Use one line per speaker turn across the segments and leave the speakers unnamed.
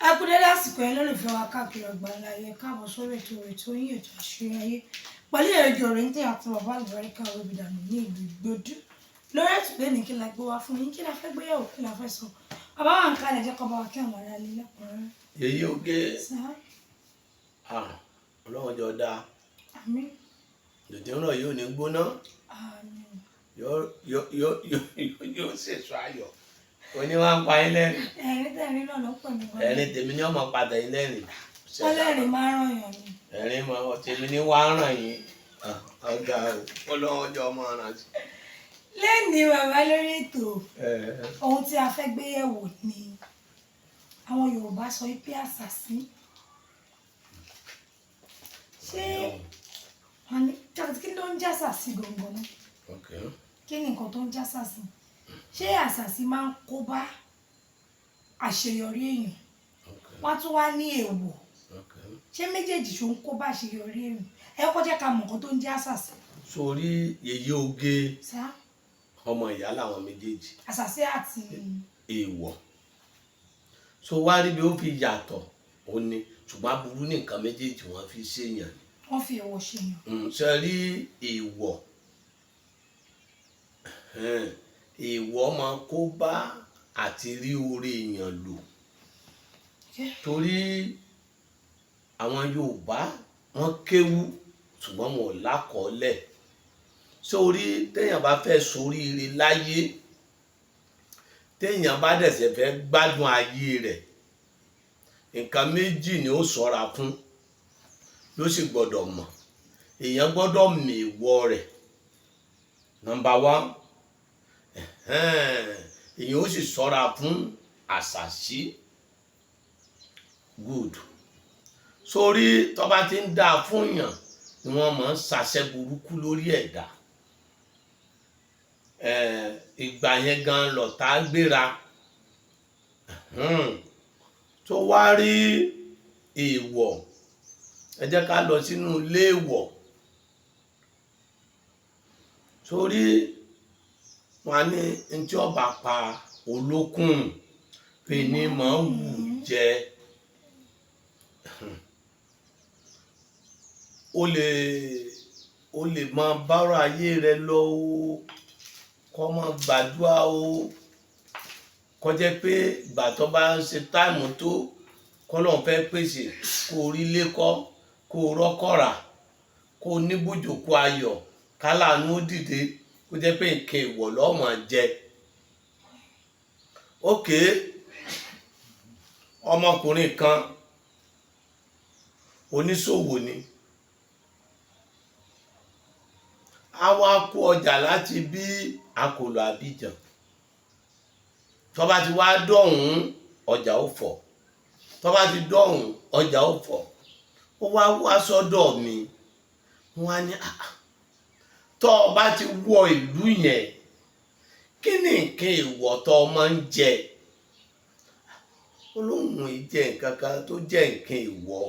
Akúdé lásìkò ẹ lólùfẹ́ wa káàkiri àgbáńlá ayé káàbọ̀ sórí ètò yín ètò àṣírí ayé pẹ̀lú èrèjọ rẹ̀ ń tẹ̀ àti bàbá àlùbáríkà Olúbìdànù ní ìlú Ìgbòdú lórí ètò lẹ́nu kí la gbé wá fún yín kí la fẹ́ gbéyàwó kí la fẹ́ sọ bàbá wa ń kalẹ̀ jẹ́ kọ́ bá wa kí àwọn ará ilé lẹ́kùnrin.
Yèyé Oge ọlọ́run jọ dá
àmín
dòdì ń rọ̀ yóò ní gbóná
àmín
yóò ṣèṣọ ayọ̀ oní wa ń pa yín lẹ́rìn
ẹ̀rín tẹ̀rín náà ló pè mí wọlé
ẹ̀rín tèmi ní ọmọ padà yín lẹ́rìn
ọlẹ́rìn máa ń ràn yàn ni.
ẹ̀rín mọ tèmi ní wá ràn yín ọgá ọlọ́run jọ ọmọ ràn sí.
lẹ́ni bàbá lórí ètò ohun tí a fẹ́ gbé yẹ̀wò ni àwọn Yorùbá sọ pé àṣàsí ṣé wọn ní kí ló ń jásàsí gbọ̀ngàn náà kí ni nǹkan tó ń jásàsí ṣé àṣàsí máa ń kó bá àṣeyọrí èèyàn wọ́n tún wá ní èèwọ̀ ṣé méjèèjì ṣó ń kó bá àṣeyọrí èèyàn ẹ kọ́ jẹ́ ká mọ̀ nǹkan tó ń jẹ́ àṣàsí.
sórí Yèyé Oge ọmọ ìyá làwọn méjèèjì
àṣàsí àti
èèwọ̀ so wá rí bí ó fi yàtọ̀ ó ní ṣùgbọ́n aburú ní nǹkan méjèèjì wọ́n fi ṣèyàn.
wọ́n fi èèwọ̀ ṣèyàn.
ṣe rí èèwọ̀ èèwọ̀ máa kó bá àti rí oore èèyàn lò torí àwọn Yorùbá wọ́n kéwú ṣùgbọ́n wọn ò lákọọ́lẹ̀ sórí téèyàn bá fẹ́ ṣoríire láyé téèyàn bá dẹ̀sẹ̀ fẹ́ gbádùn ayé rẹ̀ nǹkan méjì ni ó ṣọ́ra fún ló sì gbọ́dọ̀ mọ̀ èèyàn gbọ́dọ̀ mèèwọ̀ rẹ̀ nọ́mbà 1 èèyàn ó sì ṣọ́ra fún àṣàsí good sórí tó bá ti ń dáa fún yàn ni wọ́n máa ń ṣàṣẹ burúkú lórí ẹ̀dá ìgbà yẹn gan lọ̀tá gbéra tó wá rí èèwọ̀ ẹ jẹ́ ká lọ sínú ilé èèwọ̀ sórí wọn ní ntí ọba pa olókùn pé ní máa ń wù jẹ o lè máa bára ayé rẹ lọ o kọ́ máa gbàdúrà o kọ́ jẹ́ pé ìgbà tó bá ń ṣe táìmù tó kọ́ lọ́n fẹ́ pèsè kó rí lẹ́kọ́ kó rọ́kọ̀rà kó níbùjókòó ayọ̀ kálánú dìde kó jẹ́ pé nǹkan ìwọ̀ lọ́mọ jẹ ókè ọmọkùnrin kan oníṣòwò ni a wá kó ọjà láti bí akòlò Abidjan tó bá ti wá dọ̀hún ọjà ó fọ̀ tó bá ti dọ̀hún ọjà ó fọ̀ ó wá sọ́dọ̀ mi wọ́n á ní tó o bá ti wọ ìlú yẹn kí ni nǹkan ìwọ̀ tó o máa ń jẹ olóhùn ìjẹ nǹkan kan tó jẹ́ nǹkan ìwọ̀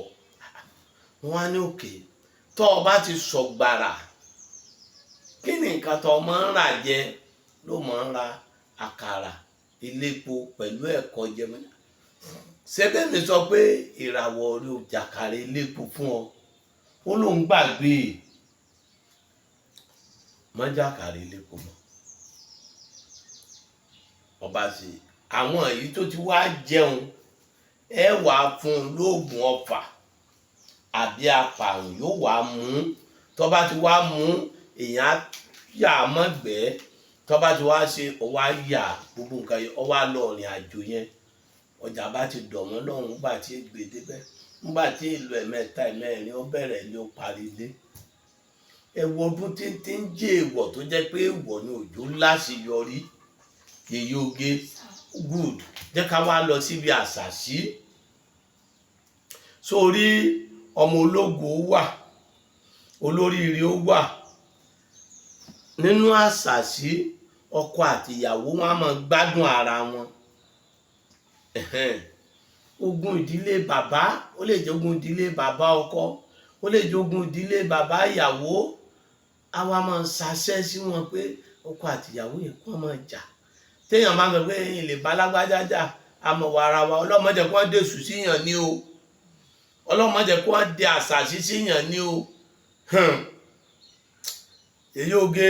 wọ́n á ní òkè tó o bá ti sọ̀gbàrà kí ni nǹkan tó o máa ń rà jẹ ló máa ń ra àkàrà ilépo pẹ̀lú ẹ̀kọ́ jẹmọ́ ṣẹ́bẹ̀ mi sọ pé ìràwọ̀ orí òjàkàrà ilépo fún ọ ó lóun gbàgbé mọ́jàkàrà ilépo mọ́ ọba sí àwọn èyí tó ti wá jẹun ẹ wà fún un lóògùn ọfà àbí apààrùn yóò wá mú tó bá ti wá mú èèyàn yà á mọ́gbẹ́ tó bá ti wá ṣe ọwá yà gbogbo nǹkan yẹn ọwá lọ rìn àjò yẹn ọjà bá ti dọ̀ wọ́n lọ́rùn nígbà tí ègbè débẹ̀ nígbà tí ìlú ẹ̀mẹ́ta ẹ̀mẹ́rin ó bẹ̀rẹ̀ ní ó parí dé ẹ̀wọ̀ ọdún tí ń jẹ́ èèwọ̀ tó jẹ́ pé èèwọ̀ ni òjò láṣeyọrí Yèyé Oge good jẹ́ ká wá lọ síbi àṣàsí sórí ọmọ ológo wà olóríire ó wà nínú àṣàsí ọkọ àti ìyàwó wọn á máa gbádùn ara wọn ogun ìdílé bàbá ó lè jẹ́ ogun ìdílé bàbá ọkọ ó lè jẹ́ ogun ìdílé bàbá ìyàwó àwa máa ṣàṣẹ sí wọn pé ọkọ àti ìyàwó yẹn kó máa jà téèyàn máa ń sọ pé ilé balágbájá jà àmọ̀wà ara wa ọlọ́mọdé kó wọ́n dé èṣù síyàn ní o ọlọ́mọdé kó wọ́n dé àṣàṣì síyàn ní o èyí oge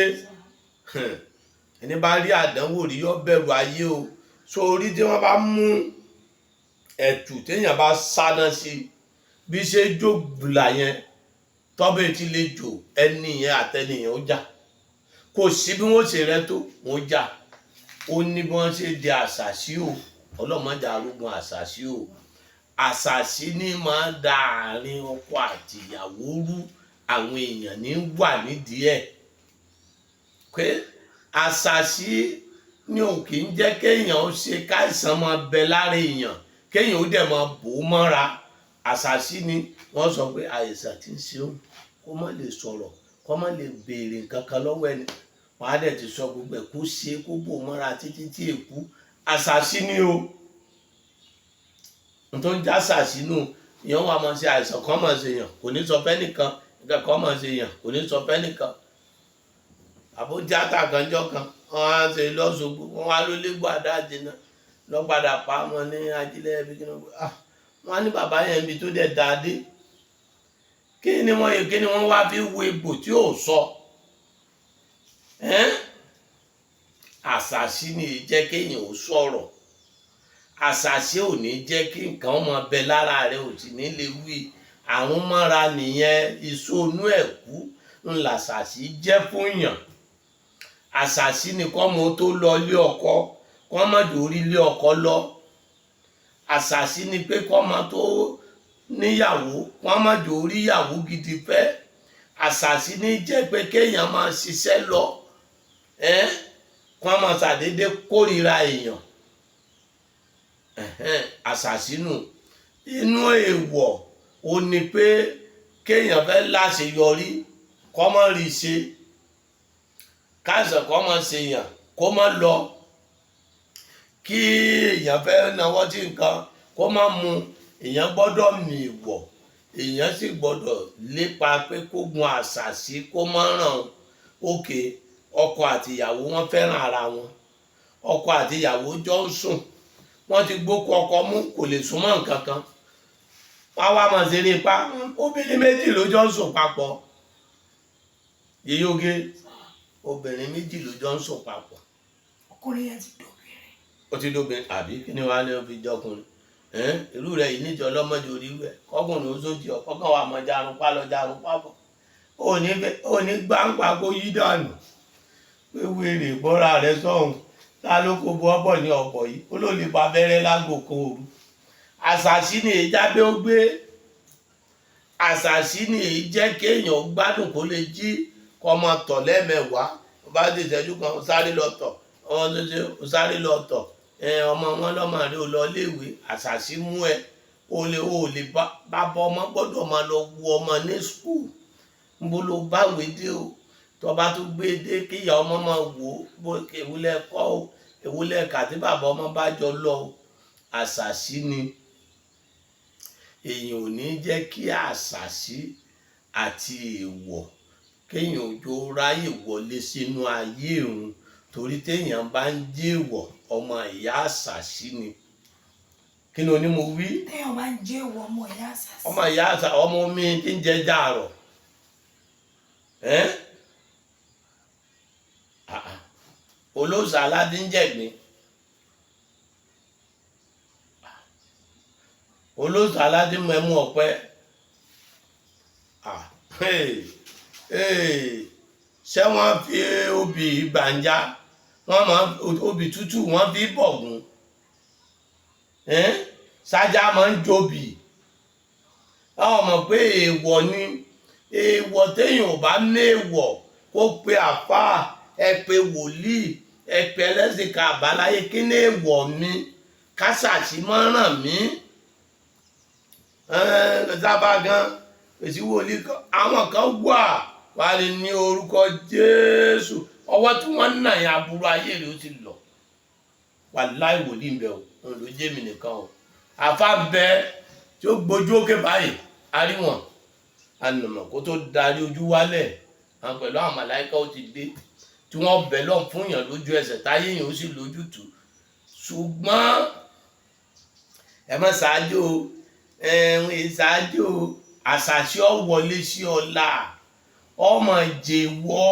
ẹni bá rí àdánwò rí yọ bẹ̀rù ayé o so orí tí wọ́n bá mú ẹ̀tù téèyàn bá sáná sí bí ṣe jó gbùlà yẹn tọ́bẹ̀ tí lè jò ẹni yẹn àtẹnìyàn ó jà kò sí bí wọ́n ṣe rẹ́ tó wọ́n jà ó ní bí wọ́n ṣe di àṣàṣì o ọlọ́mọdé arúgbó àṣàṣì o àṣàṣì ní máa ń da àárín ọkọ àti ìyàwó rú àwọn èèyàn ní wà nídìí ẹ̀ pé àṣàṣì ni ò kì í jẹ́ kéèyàn ó ṣe káìsàn máa bẹ lára èèyàn kéèyàn ó dẹ̀ máa bò ó mọ́ra àṣàṣì ni wọ́n sọ pé àìsàn tí ń ṣe ó kó má lè sọ̀rọ̀ kó má lè béèrè nǹkan kan lọ́wọ́ ẹni wọ́n á dẹ̀ ti sọ gbogbo ẹ̀ kó ṣe kó bò ó mọ́ra títí tí èkú àṣàṣì ni o tó ń já àṣàṣì nù ìyẹn wà máa ṣe àìsàn kan máa ṣe yàn kò ní sọ fẹ́ nìkan nǹkan kan máa ṣe yàn kò ní sọ fẹ́ nìkan àbójá àtàkànjọ kan wọ́n á ṣe lọ́sọ̀gbọ̀ wọ́n á ló légbò àdáàjì náà lọ́gbàdà pa wọn ní ajílẹ̀ ẹbí kí wọ́n á ní bàbá yẹn ibi tó dẹ̀ dáadé kí ni wọ́n wá fi wo egbò tí ò sọ àṣàṣì ni jẹ́ kéèyàn ò sọ̀rọ̀ àṣàṣì ò ní jẹ́ kí nǹkan ọmọ bẹ lára rẹ̀ ò sì ní lè wí àwọn mọ́ra nìyẹn ìsonú ẹ̀kú ńlá àṣàṣì jẹ́ fún yàn àṣàṣì ni kọ́mọ tó lọ ilé ọkọ kọ́mọ dòrí ilé ọkọ lọ àṣàṣì ni pé kọ́mọ tó níyàwó kọ́mọ dòrí ìyàwó gidi fẹ́ àṣàṣì ni jẹ́ pé kéèyàn máa ṣiṣẹ́ lọ kọ́mọ ṣàdédé kórìíra èèyàn àṣàṣì nù inú èèwọ̀ ó ní pé kéèyàn fẹ́ láṣeyọrí kọ́mọ rí ṣe káìsàn kọ́ máa ṣe èèyàn kó má lọ kí èèyàn fẹ́ náwó tí nǹkan kó má mu èèyàn gbọ́dọ̀ mì wọ̀ èèyàn sì gbọ́dọ̀ lépa pé kó gun àṣàṣì kó má ràn òkè ọkọ àti ìyàwó wọn fẹ́ràn ara wọn ọkọ àti ìyàwó jọ ń sùn wọ́n ti gbókò ọkọ mú kò lè súnmọ́ nǹkan kan wọ́n wá máa ṣeré pa obìnrin méjì ló jọ ń sùn papọ̀ yèyí oge obìnrin méjì ló jọ ń sùn papọ̀.
ọkùnrin yẹn ti dóbìnrin.
ó ti dóbìnrin àbí kí ni wàá ní ó fi jọkùnrin irú rẹ̀ yìí níjọ ọlọ́mọdé orí rẹ̀ kọkùnrin ó sójì ọ kọkàn wà mọ jarun pa lọ jarun pa bọ̀ ò ní gbàǹgbà kó yí dànù pé wèrè bọ́ra rẹ̀ sọ̀hún ta ló kó bu ọ́bọ̀ ní ọ̀pọ̀ yìí ó ló lè pa abẹ́rẹ́ lágbo kan òru àṣàṣì ni èyí jábẹ́ ó gbé àṣàṣì ni èyí jẹ́ kéèyàn gbádùn kó lè jí kọ́ ọmọ tọ̀ lẹ́ẹ̀mẹwàá bá dé ìṣẹ́jú kan ó sáré lọ tọ̀ ọmọ tó ṣe ó sáré lọ tọ̀ ọmọ wọn lọ́mọ rẹ ó lọ léèwé àṣàṣì mú ẹ ó lè bá bọ́ ọmọ gbọ́dọ̀ máa lọ wo ọmọ ní skul níbo ló báwé dé o tó bá tún gbé dé kíyà ọmọ máa wò ó bó ewúlẹ̀ kọ́ o ewúlẹ̀ kà tí bàbá ọmọ bá jọ lọ o àṣàṣì ni èèyàn ò ní jẹ́ kí àṣàṣì àti èèwọ̀ kéèyàn òjò ráyè wọlé sínú ayé òun torí téèyàn bá ń jẹ́wọ̀ ọmọ ìyá àṣàṣì ni kí ni oní mo wí.
téèyàn bá ń jẹ́wọ̀ ọmọ ìyá àṣàṣì.
ọmọ ìyá àṣàṣì ọmọ mi tí ń jẹ jàrọ̀ olóòṣà aládíńjẹ̀gbìn olóòṣà aládíńmẹ̀mú ọ̀pẹ ṣé wọ́n fi obì gbàǹjà wọ́n máa obì tútù wọ́n fi bọ̀gùn ṣájà máa ń jòbì àwọn mọ̀ pé èèwọ̀ ni èèwọ̀ téèyàn ò bá méèwọ̀ kó pe àfáà ẹ pe wòlíì ẹ pe ẹlẹ́sìn ká àbáláyé kí ní èèwọ̀ mi káṣàṣì máa ràn mí sábà gan èsì wòlíì kan àwọn kan wà wà lè ní orúkọ Jésù ọwọ́ tí wọ́n ń nà yẹn aburú ayé rẹ̀ ó ti lọ wà láì wòlíì ń bẹ o òun ló jẹ́ mi nìkan o àfa bẹ tí ó gbójú òkè báyìí àríwọ̀n ànàmọ̀ kó tó darí ojú wálẹ̀ àwọn pẹ̀lú àwọn màláíkà ó ti dé tí wọ́n bẹ̀ lọ́n fún yàn lójú ẹsẹ̀ táyé yàn ó sì lójútùú ṣùgbọ́n ẹ má ṣáájú ẹ̀hún ìṣáájú àṣàṣì ọ wọlé sí ọlá ọmọ jẹ́wọ́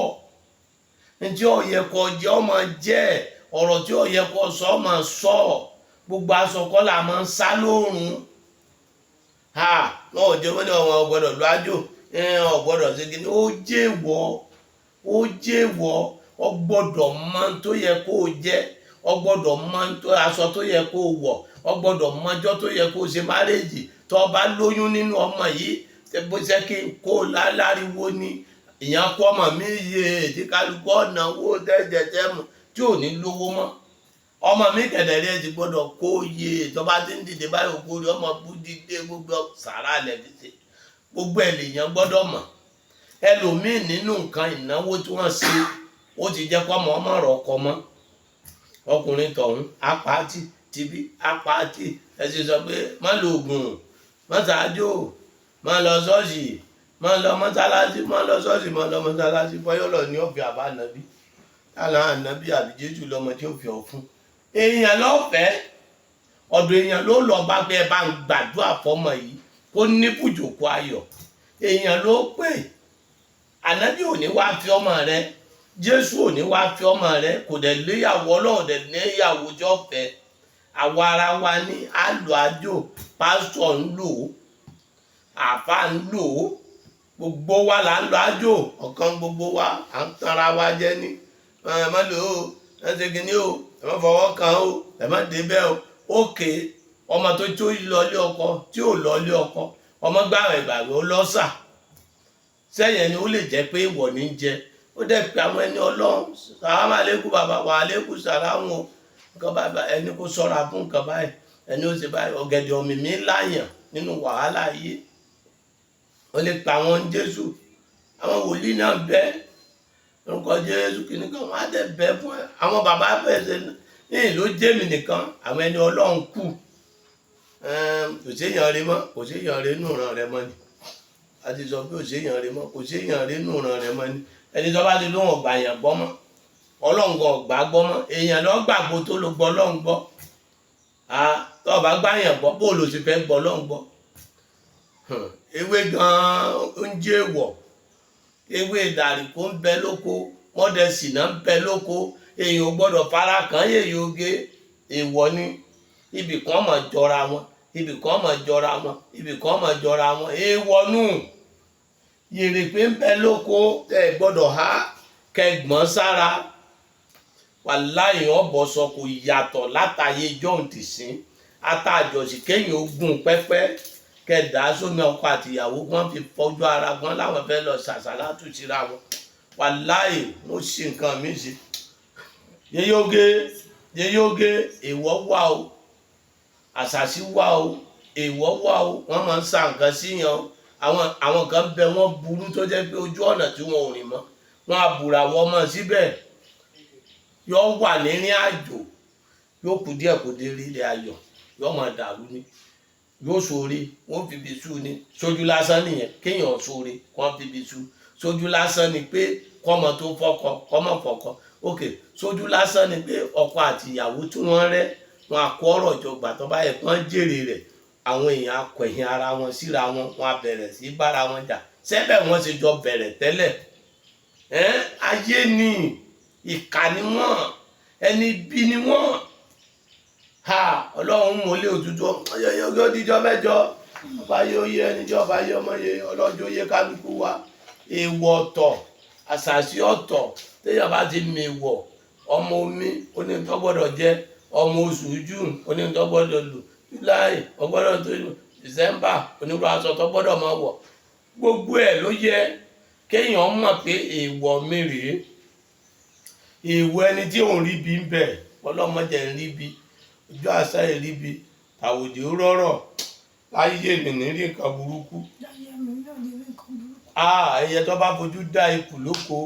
ntí ó yẹ kó jẹ́ ọmọ jẹ́ ọ̀rọ̀ tí ó yẹ kó sọ ọmọ sọ gbogbo aṣọ kọ́ là máa ń sá lóòrùn wọn ò jẹ́ wọ́n ní ọmọ ọgbọ́dọ̀ lọ àjò ọgbọ́dọ̀ ṣe kí ni ó jẹ́wọ́ ọgbọ́dọ̀ mọ tó yẹ kó jẹ́ ọgbọ́dọ̀ mọ aṣọ tó yẹ kó wọ̀ ọgbọ́dọ̀ mọjọ́ tó yẹ kó ṣe márèjì tó bá lóyún nínú ọmọ yìí bó ṣe kí kó láriwo ni ìyẹn kó ọmọ mi yé èdè kálukú ọ̀nà owó tẹ́jẹ̀tẹ́ mu tí ò ní lówó mọ́ ọmọ mi kẹ̀dẹ̀rẹ́ ti gbọ́dọ̀ kó yé tó bá ti ń dìde báyìí kó rí ọmọ bú dídé gbogbo sàrà lẹ́bi ṣe gbogbo ẹ̀ lèèyàn gbọ́dọ̀ mọ̀ ẹlòmíì nínú nǹkan ìnáwó tí wọ́n ṣe ó ti jẹ́ kọ́mọ ọmọ rọ̀ ọkọ mọ́ ọkùnrin tọ̀hún apáàtì tìbí apáàtì ẹ sì sọ pé má lo oògùn má ṣáájú má lọ ṣọ́ọ̀ṣì má lọ mọ́sálásí má lọ ṣọ́ọ̀ṣì má lọ mọ́sálásí bọ́yọ̀lọ̀ ní ọ̀fẹ́ àbá ànábì tálà ànábì àbí Jésù lọ́mọ tí ó fi ọ̀ fún èèyàn lọ́fẹ̀ẹ́ ọ̀dọ̀ èèyàn ló lọ bá pé ẹ bá ń gbàdúrà fọmọ yìí kó ní bùjòkó ayọ̀ èèyàn ló pè ànábì ò ní wá fi ọmọ rẹ Jésù ò ní wá fi ọmọ rẹ kò dẹ̀ léyàwó Ọlọ́run dẹ̀ léyàwó jọ́fẹ́ àwa ara wa ní àlò àjò pásítọ̀ ń lò ó àfà ń lò ó gbogbo wa là ń lọ àjò ọ̀kan gbogbo wa à ń tanra wa jẹ ní ẹ má lò ó ẹ ṣe kìíní o ẹ má fọwọ́ kan o ẹ má débẹ̀ o òkè ọmọ tó lọ ilé ọkọ tí ò lọ ilé ọkọ ọmọ gbàgbé ó lọ́sà sẹ́yìn ni ó lè jẹ́ pé ìwọ̀ ní jẹ ó dẹ̀ pé àwọn ẹni Ọlọ́run sàlámù àlékún bàbá wà àlékún sàlámù o nǹkan báyìí ẹni kó sọ́ra fún nǹkan báyìí ẹni ó ṣe báyìí ọ̀gẹ̀dẹ̀ ọ̀mìmí láyàn nínú wàhálà yìí ó lè pa àwọn Jésù àwọn wòlíì náà bẹ orúkọ Jésù kìíní kan wọn á dẹ̀ bẹ fún ẹ àwọn bàbá bẹ̀rẹ̀ ní ìlú jẹ́mi nìkan àwọn ẹni Ọlọ́run kù kò séèyàn rí mọ́ kò séèyàn rí nù ràn rẹ mọ́ ni a ti sọ pé kò séèyàn rí mọ́ kò séèyàn rí nù ràn rẹ mọ́ ni ẹni tó bá ti lóhùn ọgbà yàn gbọ́ mọ́ Ọlọ́run kan ọgbà gbọ́ mọ́ èèyàn lọ gbàgbọ́ tó ló gbọ́ Ọlọ́run gbọ́ tó o bá gbà yàn gbọ́ bó o lò sí fẹ́ gbọ́ Ọlọ́run gbọ́ ewé gan ń jẹ́ èèwọ̀ ewé ìdàríkò ń bẹ lóko mọ́dẹ̀sì náà ń bẹ lóko èèyàn ò gbọ́dọ̀ fara kàn yèyí oge èèwọ̀ ni ibì kan máa jọra wọn ibì kan máa jọra wọn ibì kan máa jọra wọn èèwọ̀ nù yèrèpé ń bẹ lóko tẹ́ ẹ gbọ́dọ̀ há kẹgbọ́n sára wàláhì ọ̀bọ̀ sọ kò yàtọ̀ látàyè john tìsín àtàjọsí kéèyàn ogun pẹ́pẹ́ kẹdà sómi ọkọ àtìyàwó wọn fi fọjú ara wọn láwọn fẹ́ lọ ṣàṣàlátù síra wọn wàláhì wọn ṣe nǹkan mi ṣe yeyóge èèwọ̀ wà o àṣàṣì wà o èèwọ̀ wà o wọn máa ń sa nǹkan síyàn o àwọn kan bẹ wọn burú tó jẹ́ pé ojú ọ̀nà tí wọn ò rìn mọ́ wọn àbùrà wọn mọ́ síbẹ̀ yóò wà nírìn àjò yóò kù díẹ̀ kó dé rí ilé ayọ̀ yóò máa dàrú ni yóò sóore wọn fi ibi sú ni sójú lásán nìyẹn kéèyàn sóore wọn fi ibi sú sójú lásán ni pé kọ́mọ tó fọ́kọ kọ́mọ fọ́kọ ok sójú lásán ni pé ọkọ àti ìyàwó tí wọ́n rẹ́ wọn àkó ọ̀rọ̀ jọgbà tó bá yẹ kí wọ́n jèrè rẹ̀ àwọn èèyàn akọ̀yìn ara wọn síra wọn wọn á bẹ̀rẹ̀ sí bára wọn jà sẹ́bẹ̀ wọ́n ti jọ bẹ̀rẹ̀ tẹ́lẹ̀ ayé ni ìkà ni wọ́n ẹni bí ni wọ́n Ọlọ́run mọ̀lẹ́ òtútù ọjọ́ díjọ́ mẹ́jọ ọba yóò yẹ ẹnìjọ́ ọba yẹ ọmọ yẹ ọlọ́jọ́ yẹ kálukú wa èèwọ̀ ọ̀tọ̀ àṣàṣì ọ̀tọ̀ téèyàn bá ti mèwọ̀ ọmọ omi onítọ́ gbọ́dọ̀ jẹ ọmọ oṣù june onítọ́ gbọ́dọ̀ lò july ọgbọ́dọ̀ tó lò december onírú aṣọ tó gbọ́dọ̀ máa wọ̀ gbogbo ẹ̀ ló yẹ kéèyàn mọ̀ pé èèwọ̀ mi rèé èèwọ̀ ẹni tí òun rí bí ń bẹ̀ ọlọ́mọdé ń rí bí ojú àṣà ìríbi àwòdì rọrọ láyé mi ní rí nǹkan burúkú ẹyẹ tó bá fojú dá ikù lóko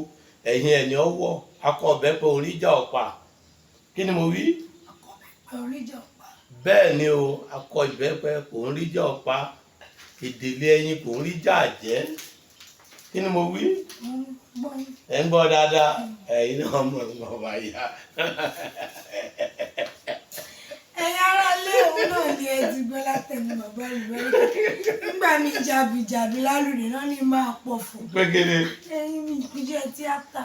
ẹ̀yìn ẹni ọwọ́ akọ ọ̀bẹ́pẹ oríjà ọ̀pá kí ni mo wí.
akọ ọ̀bẹ́pẹ oríjà ọ̀pá.
bẹ́ẹ̀ ni o akọ ìbẹ́pẹ kò ń ríjà ọ̀pá ìdèlé ẹyin kò ń ríjà àjẹ́ kí ni mo wí. ẹ ń gbọ́ dáadáa ẹ̀yin náà mọ̀ ọ́ bá yá.
ẹ̀yin ará lé òun náà ni ẹ ti gbọ́ látẹnu bàbá àlùbáríkà nígbà mi jàbìjàbì lálùdé náà ní máa pọ̀ fún.
Pégede.
ẹyin mi ìpínlẹ̀ tíátà.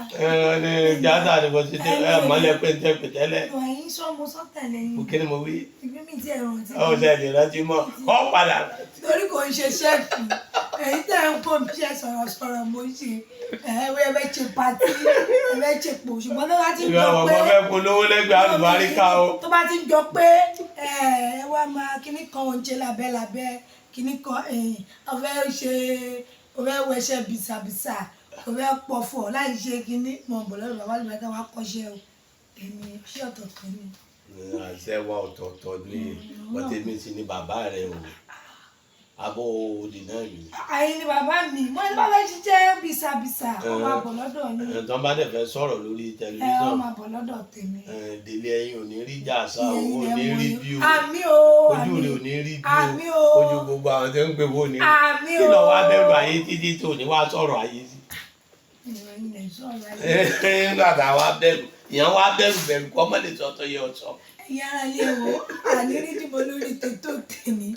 Ní tíátà ni mo ti dé mọ́lẹ̀ pé ń tẹ́ pẹ̀tẹ́lẹ̀.
ẹ̀yin sọ mo sọ tẹ̀lé yín.
Kí ni mo wí?
ìgbé mi ti ẹ̀rọ ti.
Ó ṣe lè rántí mọ́ ọ padà.
torí kò ń ṣe ṣẹ́ẹ̀kì èyí tẹ̀ ń kó bí ṣe sọ̀rọ̀ mo ṣe ẹ bẹ ṣe pàtí ẹ bẹ ṣe pò ṣùgbọ́n tó bá ti ń jọ pé
ìwé ọmọ fẹ́ polówó lẹ́gbẹ̀ẹ́ àlùbáríkà o.
tó bá ti ń jọ pé ẹ wá máa kíní kan oúnjẹ lábẹ́ kíní kan ọ̀fẹ́ wẹṣẹ bìsàbìsà ọ̀fẹ́ pọ̀fọ̀ láì ṣe kíní mọ̀ bọ̀ lọ́dọ̀ bàbá àlùbáríkà wá kọ́ṣẹ́ o èmi ṣé ọ̀tọ̀ọ̀tọ̀ ni.
àṣẹ wa ọ̀tọ̀ọ̀tọ̀ ni ọtẹ́mi sì ni bàbá rẹ o abọ́ òdì náà yìí.
àyìn ni bàbá mi mo ní bàbá ṣiṣẹ́ bìsàbìsà ó máa bọ̀ lọ́dọ̀ yín.
ẹ̀tọ́ bá dẹ̀ fẹ́ sọ̀rọ̀ lórí tẹlifíṣàn.
ó máa bọ̀ lọ́dọ̀ tèmi.
délé ẹyin ò ní rí jàsá o ò ní rí bí o
àmì o
ojú rẹ ò ní rí bí
àmì
o
o
ojú gbogbo àwọn tó ń gbé wo ni
àmì o
kí lọ wá bẹ̀rù ayé títí tó ní wá sọ̀rọ̀ ayé sí. nígbà tá a wá bẹ̀rù ìyẹn wá bẹ̀rù kọ́ mọ́ lè sọ́tọ̀ yẹ ọ̀sọ́.
ẹ̀yin ara lè wo àníní dìbò lórí tètò tèmi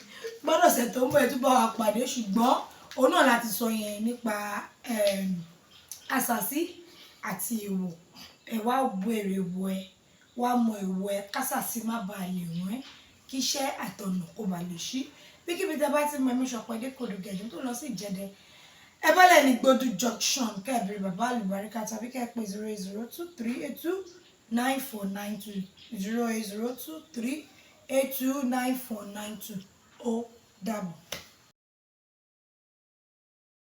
gbọ́dọ̀ ṣe tó ń bọ̀ ẹ̀ túbọ̀ wá pàdé ṣùgbọ́n òun náà láti sọ yẹn nípa àṣàsí àti èèwọ̀ ẹ̀ wá bu èrè wọ ẹ wá mọ èèwọ̀ ẹ kásàsí má bàa lè wọ́n ẹ kí iṣẹ́ àtọ̀nà kó bàa lè ṣí bí kíbi tẹ bá ti mọ ẹmí ṣọpọ̀ ẹdẹ kòdò gẹ̀dẹ̀ tó lọ sí Ìjẹ̀dẹ̀ ẹ bọ́lẹ̀ ní Gbódù junction kẹ́ẹ̀bìrì bàbá àlùbáríkà tàbí kẹ́ẹ̀ pé 08023829492 08023829492 ó dàbọ̀.